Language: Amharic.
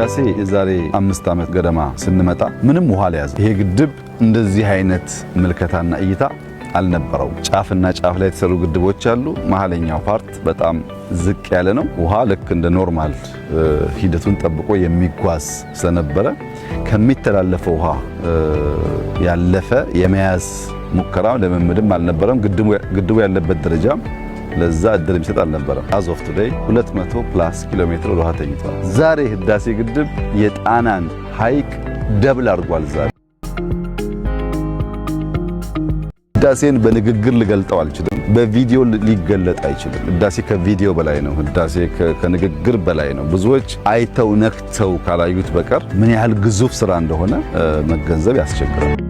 ህዳሴ የዛሬ 5 ዓመት ገደማ ስንመጣ ምንም ውሃ ለያዘ ይሄ ግድብ እንደዚህ አይነት ምልከታና እይታ አልነበረው። ጫፍና ጫፍ ላይ የተሰሩ ግድቦች አሉ። መሀለኛው ፓርት በጣም ዝቅ ያለ ነው። ውሃ ልክ እንደ ኖርማል ሂደቱን ጠብቆ የሚጓዝ ስለነበረ ከሚተላለፈው ውሃ ያለፈ የመያዝ ሙከራ ለመምድም አልነበረም። ግድቡ ያለበት ደረጃ ለዛ እድል የሚሰጥ አልነበረም። አዝ ኦፍ ቱዴይ 200+ ኪሎ ሜትር ውሃ ተኝቷል። ዛሬ ህዳሴ ግድብ የጣናን ሐይቅ ደብል አድርጓል። ዛሬ ህዳሴን በንግግር ልገልጠው አልችልም። በቪዲዮ ሊገለጥ አይችልም። ህዳሴ ከቪዲዮ በላይ ነው። ህዳሴ ከንግግር በላይ ነው። ብዙዎች አይተው ነክተው ካላዩት በቀር ምን ያህል ግዙፍ ስራ እንደሆነ መገንዘብ ያስቸግራል።